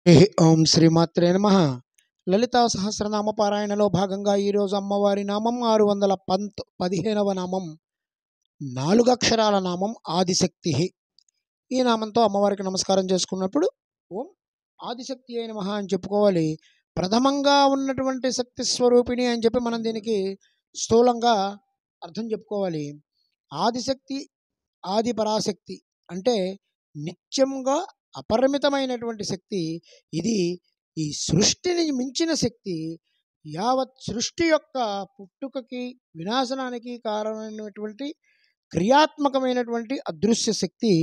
ఓం శ్రీమాత్రే నమః. లలితా సహస్రనామ పారాయణలో భాగంగా ఈరోజు అమ్మవారి నామం 615వ నామం, 4 అక్షరాల నామం ఆదిశక్తి. ఈ నామంతో అమ్మవారికి నమస్కారం చేసుకున్నప్పుడు ఓం ఆదిశక్తి అయిన నమః అని చెప్పుకోవాలి. ప్రథమంగా ఉన్నటువంటి శక్తి స్వరూపిణి అని చెప్పి మనం దీనికి స్థూలంగా అర్థం చెప్పుకోవాలి. ఆదిశక్తి, ఆది పరాశక్తి అంటే నిత్యంగా అపరిమితమైనటువంటి శక్తి. ఇది ఈ సృష్టిని మించిన శక్తి. యావత్ సృష్టి యొక్క పుట్టుకకి వినాశనానికి కారణమైనటువంటి క్రియాత్మకమైనటువంటి అదృశ్య శక్తి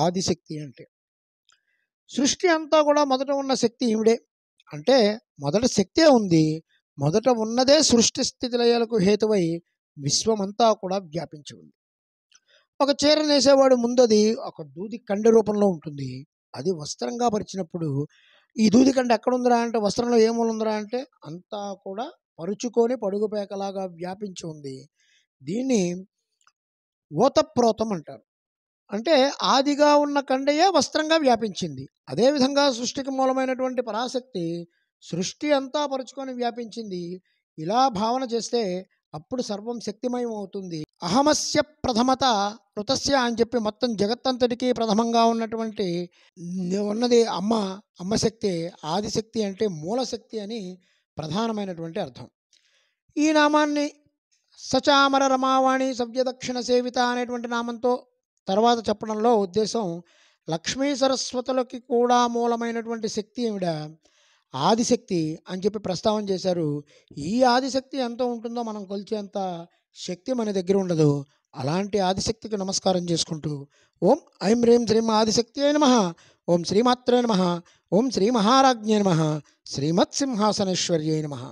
ఆదిశక్తి. అంటే సృష్టి అంతా కూడా మొదట ఉన్న శక్తి ఈవిడే. అంటే మొదట శక్తే ఉంది, మొదట ఉన్నదే సృష్టి స్థితి లయాలకు హేతువై విశ్వమంతా కూడా వ్యాపించి ఉంది. ఒక చీర నేసేవాడు ముందది ఒక దూది కండె రూపంలో ఉంటుంది. అది వస్త్రంగా పరిచినప్పుడు ఈ దూది కండె ఎక్కడుందిరా అంటే వస్త్రంలో ఏమూలుందిరా అంటే అంతా కూడా పరుచుకొని పడుగుపేకలాగా వ్యాపించి ఉంది. దీన్ని ఓతప్రోతం అంటారు. అంటే ఆదిగా ఉన్న కండెయే వస్త్రంగా వ్యాపించింది. అదేవిధంగా సృష్టికి మూలమైనటువంటి పరాశక్తి సృష్టి అంతా పరుచుకొని వ్యాపించింది. ఇలా భావన చేస్తే అప్పుడు సర్వం శక్తిమయం అవుతుంది. అహమస్య ప్రథమత కృతస్య అని చెప్పి మొత్తం జగత్తంతటికి ప్రథమంగా ఉన్నటువంటి ఉన్నది అమ్మ శక్తి. ఆదిశక్తి అంటే మూలశక్తి అని ప్రధానమైనటువంటి అర్థం. ఈ నామాన్ని సచామర రమావాణి సవ్యదక్షిణ సేవిత అనేటువంటి నామంతో తర్వాత చెప్పడంలో ఉద్దేశం, లక్ష్మీ సరస్వతులకి కూడా మూలమైనటువంటి శక్తి ఏమిడ ఆదిశక్తి అని చెప్పి ప్రస్తావన చేశారు. ఈ ఆదిశక్తి ఎంత ఉంటుందో మనం కొలిచేంత శక్తి మన దగ్గర ఉండదు. అలాంటి ఆదిశక్తికి నమస్కారం చేసుకుంటూ ఓం ఐం హ్రీం శ్రీం ఆదిశక్తి అయి నమః, ఓం శ్రీమాత్రే నమః, ఓం శ్రీ మహారాజ్ఞే నమః, శ్రీమత్సింహాసనేశ్వర్యై నమః.